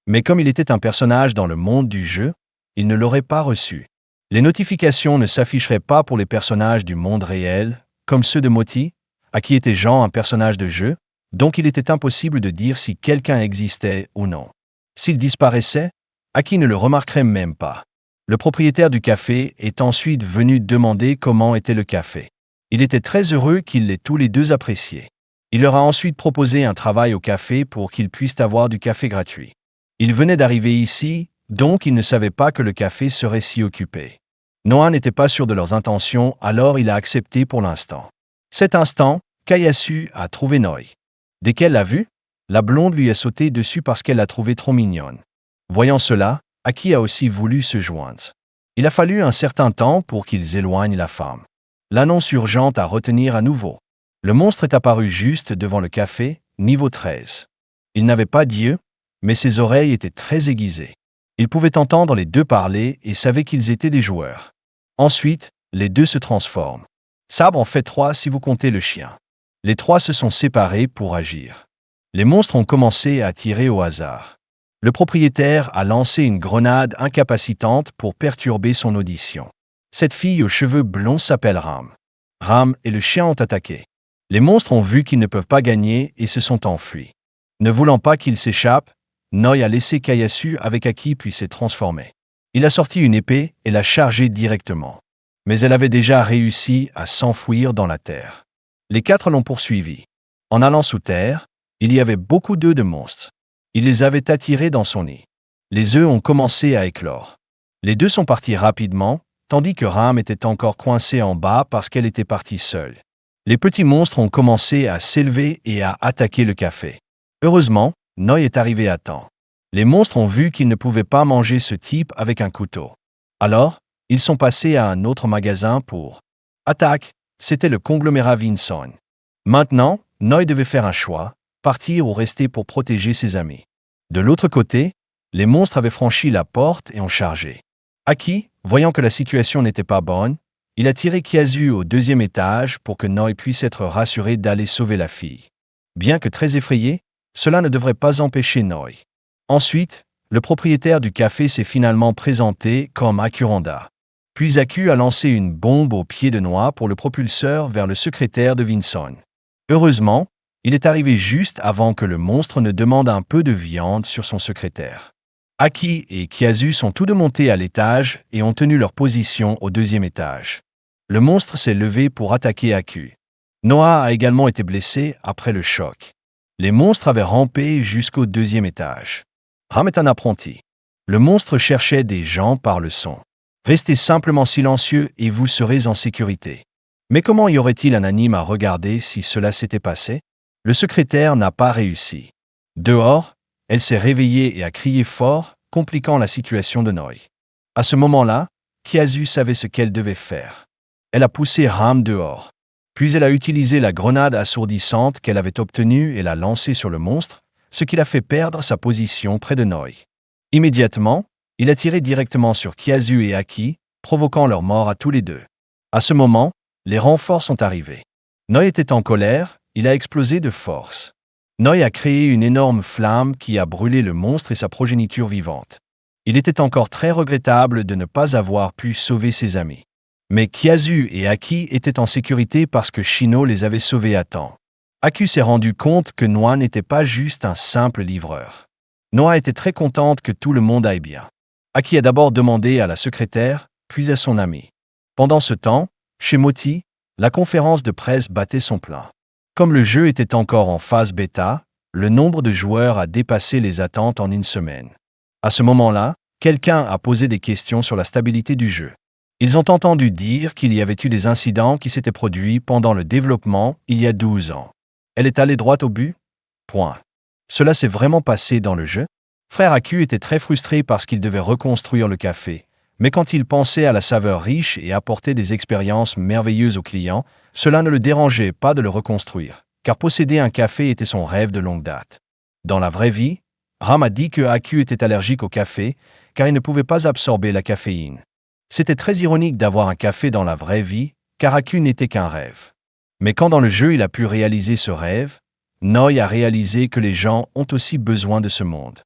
Mais comme il était un personnage dans le monde du jeu, il ne l'aurait pas reçu. Les notifications ne s'afficheraient pas pour les personnages du monde réel, comme ceux de Moti, Aki était Jean un personnage de jeu, donc il était impossible de dire si quelqu'un existait ou non. S'il disparaissait, Aki ne le remarquerait même pas. Le propriétaire du café est ensuite venu demander comment était le café. Il était très heureux qu'ils l'aient tous les deux apprécié. Il leur a ensuite proposé un travail au café pour qu'ils puissent avoir du café gratuit. Ils venaient d'arriver ici, donc ils ne savaient pas que le café serait si occupé. Noah n'était pas sûr de leurs intentions, alors il a accepté pour l'instant. Cet instant, Kayasu a trouvé Noé. Dès qu'elle l'a vu, la blonde lui a sauté dessus parce qu'elle l'a trouvée trop mignonne. Voyant cela, Aki a aussi voulu se joindre. Il a fallu un certain temps pour qu'ils éloignent la femme. L'annonce urgente à retenir à nouveau. Le monstre est apparu juste devant le café, niveau 13. Il n'avait pas d'yeux, mais ses oreilles étaient très aiguisées. Il pouvait entendre les deux parler et savait qu'ils étaient des joueurs. Ensuite, les deux se transforment. Sabre en fait 3 si vous comptez le chien. Les 3 se sont séparés pour agir. Les monstres ont commencé à tirer au hasard. Le propriétaire a lancé une grenade incapacitante pour perturber son audition. Cette fille aux cheveux blonds s'appelle Ram. Ram et le chien ont attaqué. Les monstres ont vu qu'ils ne peuvent pas gagner et se sont enfuis. Ne voulant pas qu'ils s'échappent, Noi a laissé Kayasu avec Aki puis s'est transformé. Il a sorti une épée et l'a chargée directement. Mais elle avait déjà réussi à s'enfuir dans la terre. Les quatre l'ont poursuivi. En allant sous terre, il y avait beaucoup d'œufs de monstres. Il les avait attirés dans son nid. Les œufs ont commencé à éclore. Les deux sont partis rapidement, tandis que Ram était encore coincée en bas parce qu'elle était partie seule. Les petits monstres ont commencé à s'élever et à attaquer le café. Heureusement, Noi est arrivé à temps. Les monstres ont vu qu'ils ne pouvaient pas manger ce type avec un couteau. Alors, ils sont passés à un autre magasin pour attaque. C'était le conglomérat Vinson. Maintenant, Noi devait faire un choix, partir ou rester pour protéger ses amis. De l'autre côté, les monstres avaient franchi la porte et ont chargé. Aki, voyant que la situation n'était pas bonne, il a tiré Kiazu au deuxième étage pour que Noi puisse être rassuré d'aller sauver la fille. Bien que très effrayé, cela ne devrait pas empêcher Noi. Ensuite, le propriétaire du café s'est finalement présenté comme Akuranda. Puis Aku a lancé une bombe au pied de Noix pour le propulseur vers le secrétaire de Vinson. Heureusement, il est arrivé juste avant que le monstre ne demande un peu de viande sur son secrétaire. Aki et Kiazu sont tous deux montés à l'étage et ont tenu leur position au deuxième étage. Le monstre s'est levé pour attaquer Aku. Noah a également été blessé après le choc. Les monstres avaient rampé jusqu'au deuxième étage. Ram est un apprenti. Le monstre cherchait des gens par le son. Restez simplement silencieux et vous serez en sécurité. Mais comment y aurait-il un anime à regarder si cela s'était passé? Le secrétaire n'a pas réussi. Dehors, elle s'est réveillée et a crié fort, compliquant la situation de Noi. À ce moment-là, Kiazu savait ce qu'elle devait faire. Elle a poussé Ram dehors. Puis elle a utilisé la grenade assourdissante qu'elle avait obtenue et l'a lancée sur le monstre, ce qui l'a fait perdre sa position près de Noi. Immédiatement, il a tiré directement sur Kiazu et Aki, provoquant leur mort à tous les deux. À ce moment, les renforts sont arrivés. Noi était en colère, il a explosé de force. Noi a créé une énorme flamme qui a brûlé le monstre et sa progéniture vivante. Il était encore très regrettable de ne pas avoir pu sauver ses amis. Mais Kiazu et Aki étaient en sécurité parce que Shino les avait sauvés à temps. Aku s'est rendu compte que Noa n'était pas juste un simple livreur. Noa était très contente que tout le monde aille bien. Aki a d'abord demandé à la secrétaire, puis à son ami. Pendant ce temps, chez Moti, la conférence de presse battait son plein. Comme le jeu était encore en phase bêta, le nombre de joueurs a dépassé les attentes en une semaine. À ce moment-là, quelqu'un a posé des questions sur la stabilité du jeu. Ils ont entendu dire qu'il y avait eu des incidents qui s'étaient produits pendant le développement il y a 12 ans. Elle est allée droit au but? Point. Cela s'est vraiment passé dans le jeu? Frère Aku était très frustré parce qu'il devait reconstruire le café, mais quand il pensait à la saveur riche et apporter des expériences merveilleuses aux clients, cela ne le dérangeait pas de le reconstruire, car posséder un café était son rêve de longue date. Dans la vraie vie, Ram a dit que Aku était allergique au café, car il ne pouvait pas absorber la caféine. C'était très ironique d'avoir un café dans la vraie vie, car Aku n'était qu'un rêve. Mais quand dans le jeu il a pu réaliser ce rêve, Noi a réalisé que les gens ont aussi besoin de ce monde.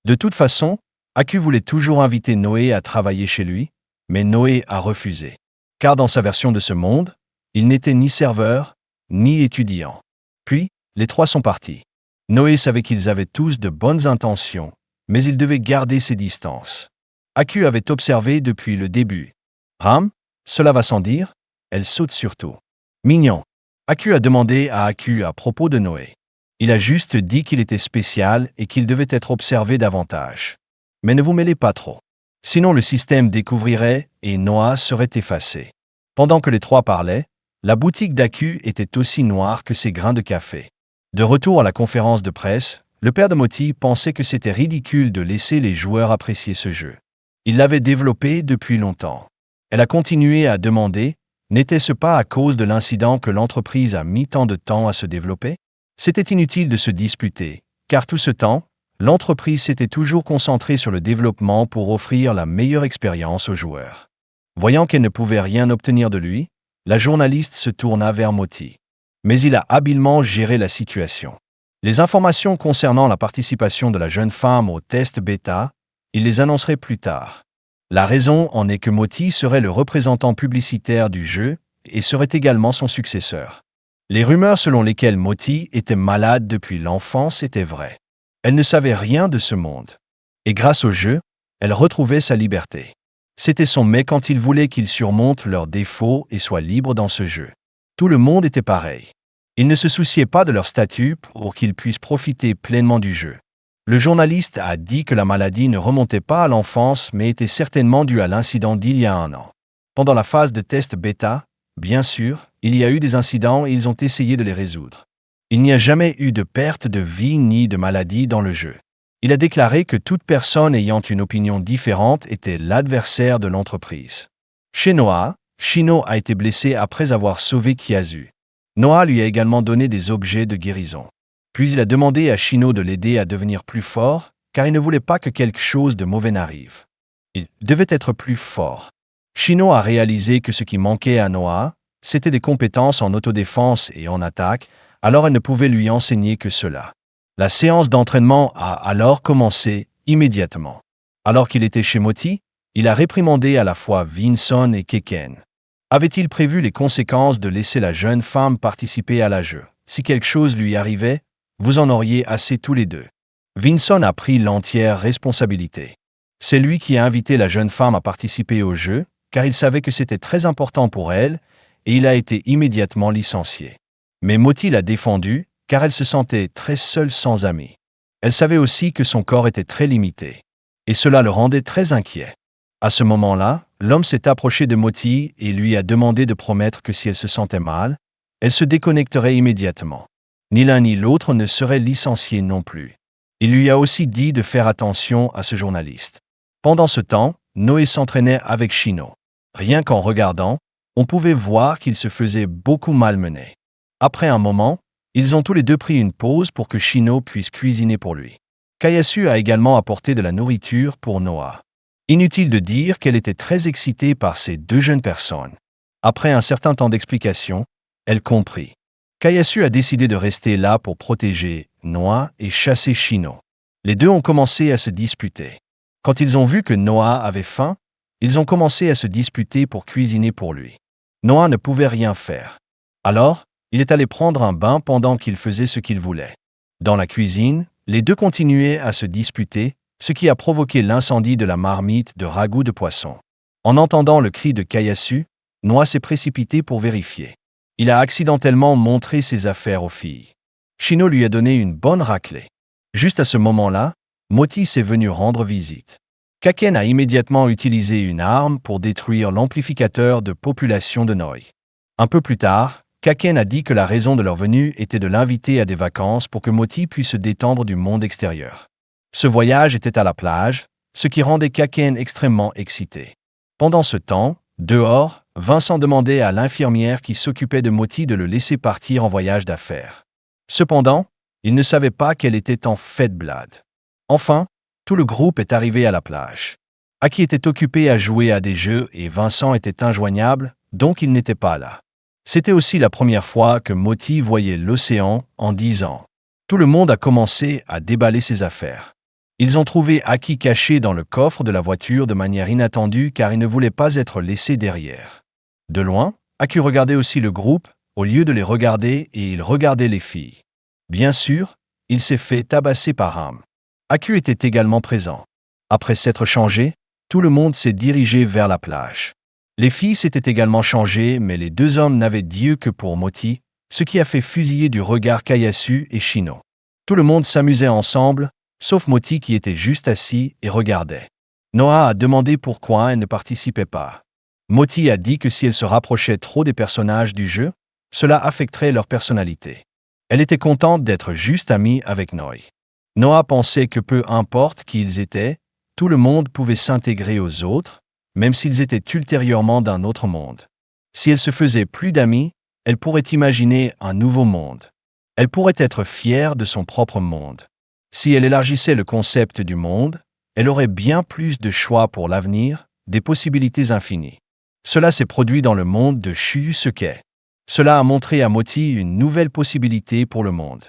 De toute façon, Aku voulait toujours inviter Noé à travailler chez lui, mais Noé a refusé. Car dans sa version de ce monde, il n'était ni serveur, ni étudiant. Puis, les trois sont partis. Noé savait qu'ils avaient tous de bonnes intentions, mais il devait garder ses distances. Aku avait observé depuis le début. Ram, cela va sans dire, elle saute surtout. Mignon. Aku a demandé à Aku à propos de Noé. Il a juste dit qu'il était spécial et qu'il devait être observé davantage. Mais ne vous mêlez pas trop. Sinon le système découvrirait et Noah serait effacé. Pendant que les trois parlaient, la boutique d'Aku était aussi noire que ses grains de café. De retour à la conférence de presse, le père de Moti pensait que c'était ridicule de laisser les joueurs apprécier ce jeu. Il l'avait développé depuis longtemps. Elle a continué à demander, n'était-ce pas à cause de l'incident que l'entreprise a mis tant de temps à se développer? C'était inutile de se disputer, car tout ce temps, l'entreprise s'était toujours concentrée sur le développement pour offrir la meilleure expérience aux joueurs. Voyant qu'elle ne pouvait rien obtenir de lui, la journaliste se tourna vers Moti. Mais il a habilement géré la situation. Les informations concernant la participation de la jeune femme au test bêta, il les annoncerait plus tard. La raison en est que Moti serait le représentant publicitaire du jeu et serait également son successeur. Les rumeurs selon lesquelles Moti était malade depuis l'enfance étaient vraies. Elle ne savait rien de ce monde. Et grâce au jeu, elle retrouvait sa liberté. C'était son mais quand il voulait qu'ils surmontent leurs défauts et soient libres dans ce jeu. Tout le monde était pareil. Ils ne se souciaient pas de leur statut pour qu'ils puissent profiter pleinement du jeu. Le journaliste a dit que la maladie ne remontait pas à l'enfance mais était certainement due à l'incident d'il y a 1 an. Pendant la phase de test bêta, bien sûr, il y a eu des incidents et ils ont essayé de les résoudre. Il n'y a jamais eu de perte de vie ni de maladie dans le jeu. Il a déclaré que toute personne ayant une opinion différente était l'adversaire de l'entreprise. Chez Noah, Shino a été blessé après avoir sauvé Kiasu. Noah lui a également donné des objets de guérison. Puis il a demandé à Shino de l'aider à devenir plus fort, car il ne voulait pas que quelque chose de mauvais n'arrive. Il devait être plus fort. Shino a réalisé que ce qui manquait à Noah, c'était des compétences en autodéfense et en attaque, alors elle ne pouvait lui enseigner que cela. La séance d'entraînement a alors commencé immédiatement. Alors qu'il était chez Moti, il a réprimandé à la fois Vinson et Keken. Avait-il prévu les conséquences de laisser la jeune femme participer à la jeu? Si quelque chose lui arrivait, vous en auriez assez tous les deux. Vinson a pris l'entière responsabilité. C'est lui qui a invité la jeune femme à participer au jeu, car il savait que c'était très important pour elle, et il a été immédiatement licencié. Mais Moti l'a défendu, car elle se sentait très seule sans amis. Elle savait aussi que son corps était très limité. Et cela le rendait très inquiet. À ce moment-là, l'homme s'est approché de Moti et lui a demandé de promettre que si elle se sentait mal, elle se déconnecterait immédiatement. Ni l'un ni l'autre ne serait licencié non plus. Il lui a aussi dit de faire attention à ce journaliste. Pendant ce temps, Noé s'entraînait avec Shino. Rien qu'en regardant, on pouvait voir qu'il se faisait beaucoup malmener. Après un moment, ils ont tous les deux pris une pause pour que Shino puisse cuisiner pour lui. Kayasu a également apporté de la nourriture pour Noah. Inutile de dire qu'elle était très excitée par ces deux jeunes personnes. Après un certain temps d'explication, elle comprit. Kayasu a décidé de rester là pour protéger Noah et chasser Shino. Les deux ont commencé à se disputer. Quand ils ont vu que Noah avait faim, ils ont commencé à se disputer pour cuisiner pour lui. Noah ne pouvait rien faire. Alors, il est allé prendre un bain pendant qu'il faisait ce qu'il voulait. Dans la cuisine, les deux continuaient à se disputer, ce qui a provoqué l'incendie de la marmite de ragoût de poisson. En entendant le cri de Kayasu, Noah s'est précipité pour vérifier. Il a accidentellement montré ses affaires aux filles. Shino lui a donné une bonne raclée. Juste à ce moment-là, Moti s'est venu rendre visite. Kaken a immédiatement utilisé une arme pour détruire l'amplificateur de population de Noi. Un peu plus tard, Kaken a dit que la raison de leur venue était de l'inviter à des vacances pour que Moti puisse se détendre du monde extérieur. Ce voyage était à la plage, ce qui rendait Kaken extrêmement excité. Pendant ce temps, dehors, Vincent demandait à l'infirmière qui s'occupait de Moti de le laisser partir en voyage d'affaires. Cependant, il ne savait pas qu'elle était en fait blade. Enfin, tout le groupe est arrivé à la plage. Aki était occupé à jouer à des jeux et Vincent était injoignable, donc il n'était pas là. C'était aussi la première fois que Moti voyait l'océan en 10 ans. Tout le monde a commencé à déballer ses affaires. Ils ont trouvé Aki caché dans le coffre de la voiture de manière inattendue car il ne voulait pas être laissé derrière. De loin, Aki regardait aussi le groupe, au lieu de les regarder et il regardait les filles. Bien sûr, il s'est fait tabasser par Ham. Aki était également présent. Après s'être changé, tout le monde s'est dirigé vers la plage. Les filles s'étaient également changées, mais les deux hommes n'avaient d'yeux que pour Moti, ce qui a fait fusiller du regard Kayasu et Shino. Tout le monde s'amusait ensemble, sauf Moti qui était juste assis et regardait. Noah a demandé pourquoi elle ne participait pas. Moti a dit que si elle se rapprochait trop des personnages du jeu, cela affecterait leur personnalité. Elle était contente d'être juste amie avec Noi. Noah pensait que peu importe qui ils étaient, tout le monde pouvait s'intégrer aux autres, même s'ils étaient ultérieurement d'un autre monde. Si elle se faisait plus d'amis, elle pourrait imaginer un nouveau monde. Elle pourrait être fière de son propre monde. Si elle élargissait le concept du monde, elle aurait bien plus de choix pour l'avenir, des possibilités infinies. Cela s'est produit dans le monde de Shusuke. Cela a montré à Moti une nouvelle possibilité pour le monde.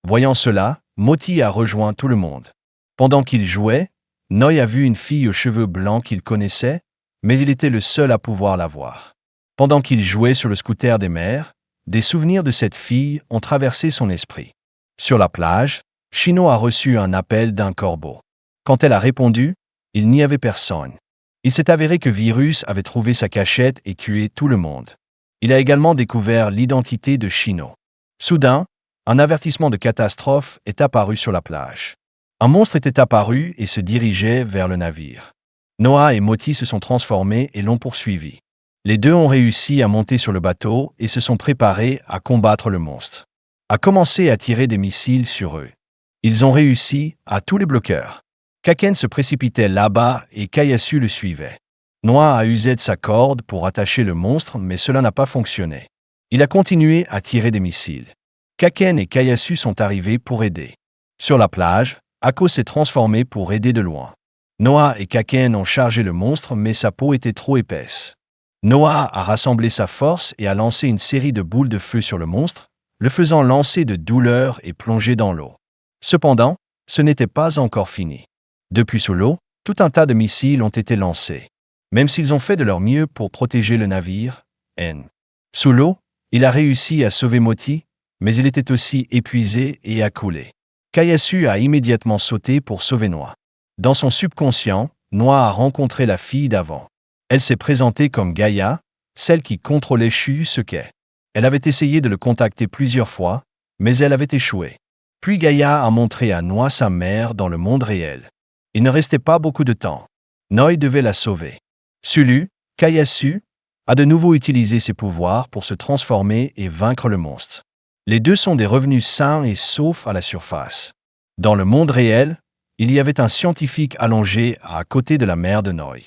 Voyant cela, Moti a rejoint tout le monde. Pendant qu'il jouait, Noi a vu une fille aux cheveux blancs qu'il connaissait, mais il était le seul à pouvoir la voir. Pendant qu'il jouait sur le scooter des mers, des souvenirs de cette fille ont traversé son esprit. Sur la plage, Chino a reçu un appel d'un corbeau. Quand elle a répondu, il n'y avait personne. Il s'est avéré que Virus avait trouvé sa cachette et tué tout le monde. Il a également découvert l'identité de Chino. Soudain, un avertissement de catastrophe est apparu sur la plage. Un monstre était apparu et se dirigeait vers le navire. Noah et Moti se sont transformés et l'ont poursuivi. Les deux ont réussi à monter sur le bateau et se sont préparés à combattre le monstre. A commencé à tirer des missiles sur eux. Ils ont réussi à tous les bloqueurs. Kaken se précipitait là-bas et Kayasu le suivait. Noah a usé de sa corde pour attacher le monstre, mais cela n'a pas fonctionné. Il a continué à tirer des missiles. Kaken et Kayasu sont arrivés pour aider. Sur la plage, Ako s'est transformé pour aider de loin. Noah et Kaken ont chargé le monstre, mais sa peau était trop épaisse. Noah a rassemblé sa force et a lancé une série de boules de feu sur le monstre, le faisant lancer de douleur et plonger dans l'eau. Cependant, ce n'était pas encore fini. Depuis sous l'eau, tout un tas de missiles ont été lancés. Même s'ils ont fait de leur mieux pour protéger le navire, sous l'eau, il a réussi à sauver Moti, mais il était aussi épuisé et a coulé. Kayasu a immédiatement sauté pour sauver Noah. Dans son subconscient, Noah a rencontré la fille d'avant. Elle s'est présentée comme Gaïa, celle qui contrôlait Shusuke. Elle avait essayé de le contacter plusieurs fois, mais elle avait échoué. Puis Gaïa a montré à Noah sa mère dans le monde réel. Il ne restait pas beaucoup de temps. Noi devait la sauver. Sulu, Kayasu, a de nouveau utilisé ses pouvoirs pour se transformer et vaincre le monstre. Les deux sont des revenus sains et saufs à la surface. Dans le monde réel, il y avait un scientifique allongé à côté de la mère de Noi.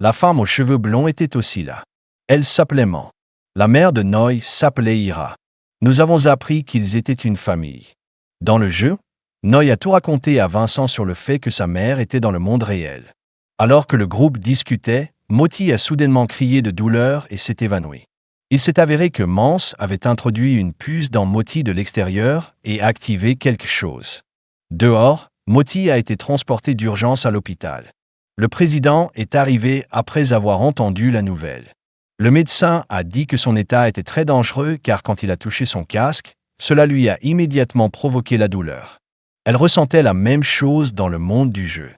La femme aux cheveux blonds était aussi là. Elle s'appelait Man. La mère de Noi s'appelait Ira. Nous avons appris qu'ils étaient une famille. Dans le jeu, Noi a tout raconté à Vincent sur le fait que sa mère était dans le monde réel. Alors que le groupe discutait, Moti a soudainement crié de douleur et s'est évanoui. Il s'est avéré que Mance avait introduit une puce dans Moti de l'extérieur et activé quelque chose. Dehors, Moti a été transporté d'urgence à l'hôpital. Le président est arrivé après avoir entendu la nouvelle. Le médecin a dit que son état était très dangereux car quand il a touché son casque, cela lui a immédiatement provoqué la douleur. Elle ressentait la même chose dans le monde du jeu.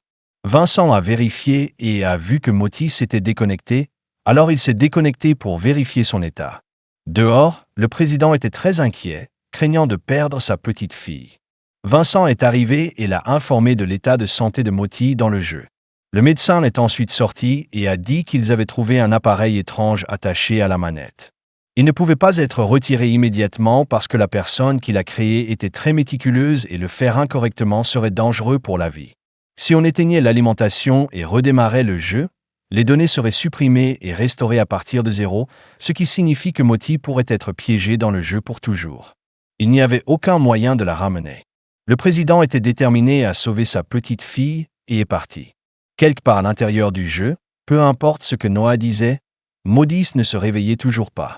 Vincent a vérifié et a vu que Moti s'était déconnecté, alors il s'est déconnecté pour vérifier son état. Dehors, le président était très inquiet, craignant de perdre sa petite fille. Vincent est arrivé et l'a informé de l'état de santé de Moti dans le jeu. Le médecin est ensuite sorti et a dit qu'ils avaient trouvé un appareil étrange attaché à la manette. Il ne pouvait pas être retiré immédiatement parce que la personne qui l'a créé était très méticuleuse et le faire incorrectement serait dangereux pour la vie. Si on éteignait l'alimentation et redémarrait le jeu, les données seraient supprimées et restaurées à partir de zéro, ce qui signifie que Moti pourrait être piégé dans le jeu pour toujours. Il n'y avait aucun moyen de la ramener. Le président était déterminé à sauver sa petite fille et est parti. Quelque part à l'intérieur du jeu, peu importe ce que Noah disait, Modis ne se réveillait toujours pas.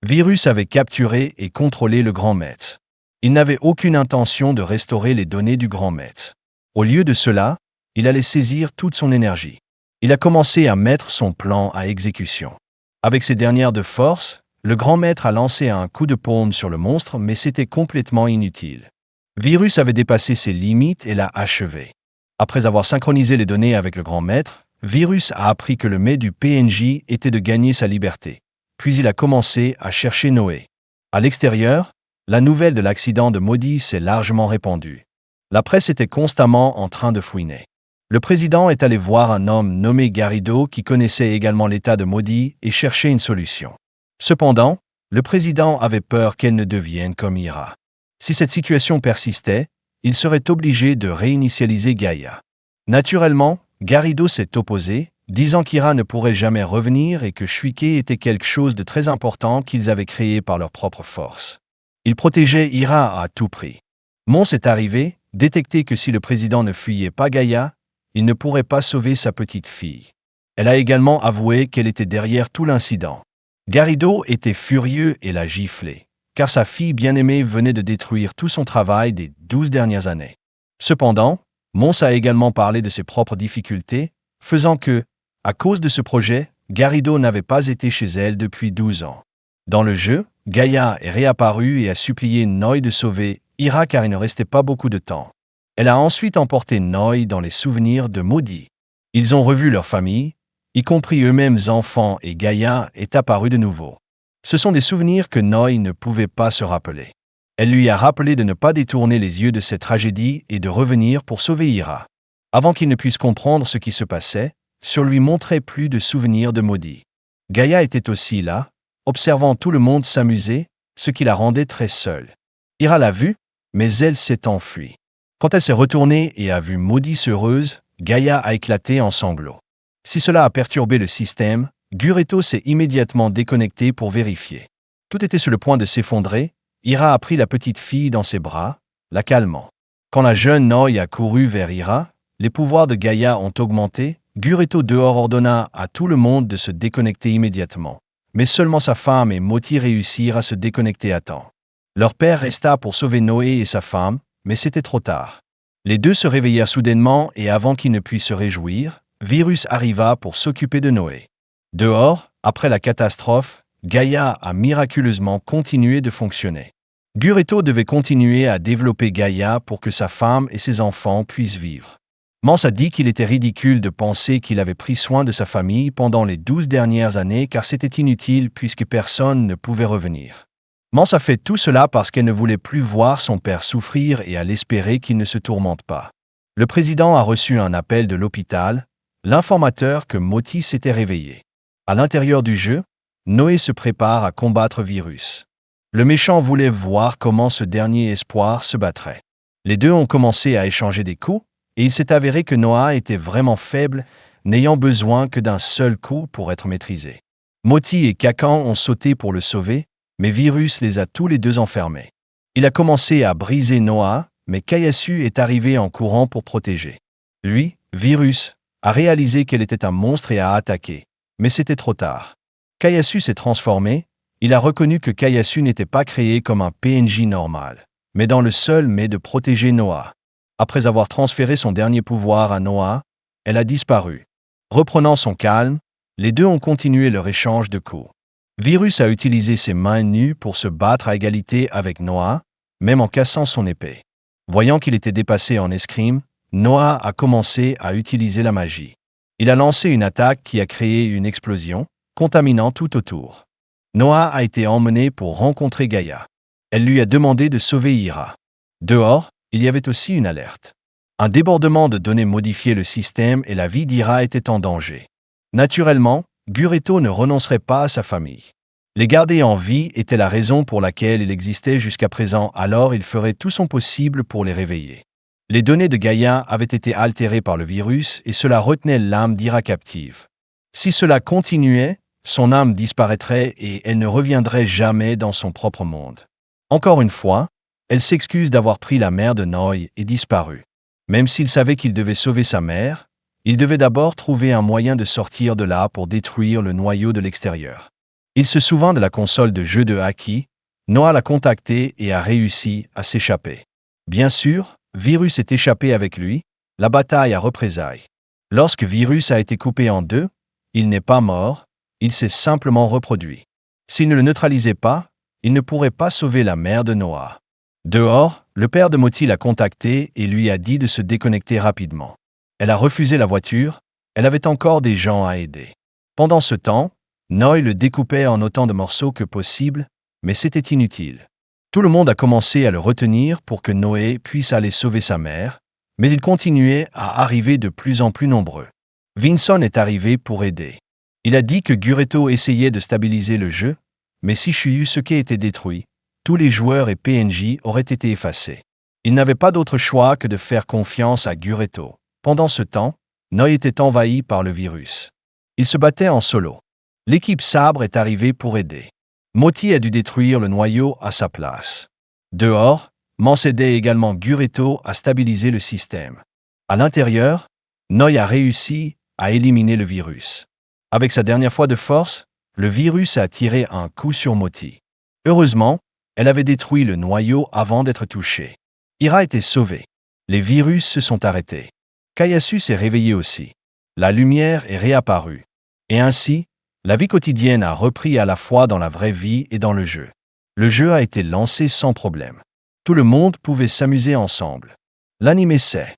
Virus avait capturé et contrôlé le Grand Maître. Il n'avait aucune intention de restaurer les données du Grand Maître. Au lieu de cela, il allait saisir toute son énergie. Il a commencé à mettre son plan à exécution. Avec ses dernières de force, le Grand Maître a lancé un coup de paume sur le monstre, mais c'était complètement inutile. Virus avait dépassé ses limites et l'a achevé. Après avoir synchronisé les données avec le Grand Maître, Virus a appris que le mais du PNJ était de gagner sa liberté. Puis il a commencé à chercher Noé. À l'extérieur, la nouvelle de l'accident de Maudit s'est largement répandue. La presse était constamment en train de fouiner. Le président est allé voir un homme nommé Garrido qui connaissait également l'état de Maudit et cherchait une solution. Cependant, le président avait peur qu'elle ne devienne comme Ira. Si cette situation persistait, il serait obligé de réinitialiser Gaïa. Naturellement, Garrido s'est opposé, disant qu'Ira ne pourrait jamais revenir et que Shuike était quelque chose de très important qu'ils avaient créé par leur propre force. Il protégeait Ira à tout prix. Mons est arrivé, détecté que si le président ne fuyait pas Gaïa, il ne pourrait pas sauver sa petite fille. Elle a également avoué qu'elle était derrière tout l'incident. Garrido était furieux et l'a giflé, car sa fille bien-aimée venait de détruire tout son travail des 12 dernières années. Cependant, Mons a également parlé de ses propres difficultés, faisant que, à cause de ce projet, Garrido n'avait pas été chez elle depuis 12 ans. Dans le jeu, Gaïa est réapparue et a supplié Noi de sauver Ira car il ne restait pas beaucoup de temps. Elle a ensuite emporté Noi dans les souvenirs de Maudit. Ils ont revu leur famille, y compris eux-mêmes enfants, et Gaïa est apparue de nouveau. Ce sont des souvenirs que Noi ne pouvait pas se rappeler. Elle lui a rappelé de ne pas détourner les yeux de cette tragédie et de revenir pour sauver Ira. Avant qu'il ne puisse comprendre ce qui se passait, sur lui montrait plus de souvenirs de Maudit. Gaïa était aussi là, observant tout le monde s'amuser, ce qui la rendait très seule. Ira l'a vue, mais elle s'est enfuie. Quand elle s'est retournée et a vu Maudit heureuse, Gaïa a éclaté en sanglots. Si cela a perturbé le système, Guretto s'est immédiatement déconnecté pour vérifier. Tout était sur le point de s'effondrer. Ira a pris la petite fille dans ses bras, la calmant. Quand la jeune Noi a couru vers Ira, les pouvoirs de Gaïa ont augmenté. Guretto dehors ordonna à tout le monde de se déconnecter immédiatement. Mais seulement sa femme et Moti réussirent à se déconnecter à temps. Leur père resta pour sauver Noé et sa femme, mais c'était trop tard. Les deux se réveillèrent soudainement et avant qu'ils ne puissent se réjouir, Virus arriva pour s'occuper de Noé. Dehors, après la catastrophe, Gaïa a miraculeusement continué de fonctionner. Guretto devait continuer à développer Gaïa pour que sa femme et ses enfants puissent vivre. Mons a dit qu'il était ridicule de penser qu'il avait pris soin de sa famille pendant les 12 dernières années car c'était inutile puisque personne ne pouvait revenir. Mons a fait tout cela parce qu'elle ne voulait plus voir son père souffrir et elle espérait qu'il ne se tourmente pas. Le président a reçu un appel de l'hôpital, l'informateur que Moti s'était réveillé. À l'intérieur du jeu, Noé se prépare à combattre Virus. Le méchant voulait voir comment ce dernier espoir se battrait. Les deux ont commencé à échanger des coups, et il s'est avéré que Noah était vraiment faible, n'ayant besoin que d'un seul coup pour être maîtrisé. Moti et Kakan ont sauté pour le sauver, mais Virus les a tous les deux enfermés. Il a commencé à briser Noah, mais Kayasu est arrivé en courant pour protéger. Lui, Virus, a réalisé qu'elle était un monstre et a attaqué, mais c'était trop tard. Kayasu s'est transformé, il a reconnu que Kayasu n'était pas créé comme un PNJ normal, mais dans le seul mais de protéger Noah. Après avoir transféré son dernier pouvoir à Noah, elle a disparu. Reprenant son calme, les deux ont continué leur échange de coups. Virus a utilisé ses mains nues pour se battre à égalité avec Noah, même en cassant son épée. Voyant qu'il était dépassé en escrime, Noah a commencé à utiliser la magie. Il a lancé une attaque qui a créé une explosion, contaminant tout autour. Noah a été emmené pour rencontrer Gaïa. Elle lui a demandé de sauver Ira. Dehors, il y avait aussi une alerte. Un débordement de données modifiait le système et la vie d'Ira était en danger. Naturellement, Guretto ne renoncerait pas à sa famille. Les garder en vie était la raison pour laquelle il existait jusqu'à présent, alors il ferait tout son possible pour les réveiller. Les données de Gaïa avaient été altérées par le virus et cela retenait l'âme d'Ira captive. Si cela continuait, son âme disparaîtrait et elle ne reviendrait jamais dans son propre monde. Encore une fois, elle s'excuse d'avoir pris la mère de Noi et disparu. Même s'il savait qu'il devait sauver sa mère, il devait d'abord trouver un moyen de sortir de là pour détruire le noyau de l'extérieur. Il se souvint de la console de jeu de Haki, Noah l'a contacté et a réussi à s'échapper. Bien sûr, Virus est échappé avec lui, la bataille à représailles. Lorsque Virus a été coupé en deux, il n'est pas mort, il s'est simplement reproduit. S'il ne le neutralisait pas, il ne pourrait pas sauver la mère de Noah. Dehors, le père de Moti l'a contacté et lui a dit de se déconnecter rapidement. Elle a refusé la voiture, elle avait encore des gens à aider. Pendant ce temps, Noi le découpait en autant de morceaux que possible, mais c'était inutile. Tout le monde a commencé à le retenir pour que Noé puisse aller sauver sa mère, mais ils continuaient à arriver de plus en plus nombreux. Vinson est arrivé pour aider. Il a dit que Guretto essayait de stabiliser le jeu, mais si Shuyusuke était détruit, tous les joueurs et PNJ auraient été effacés. Il n'avait pas d'autre choix que de faire confiance à Guretto. Pendant ce temps, Noi était envahi par le virus. Il se battait en solo. L'équipe Sabre est arrivée pour aider. Moti a dû détruire le noyau à sa place. Dehors, Mons aidait également Guretto à stabiliser le système. À l'intérieur, Noi a réussi à éliminer le virus. Avec sa dernière fois de force, le virus a tiré un coup sur Moti. Heureusement, elle avait détruit le noyau avant d'être touchée. Ira était sauvé. Les virus se sont arrêtés. Kayasu s'est réveillé aussi. La lumière est réapparue. Et ainsi, la vie quotidienne a repris à la fois dans la vraie vie et dans le jeu. Le jeu a été lancé sans problème. Tout le monde pouvait s'amuser ensemble. L'anime c'est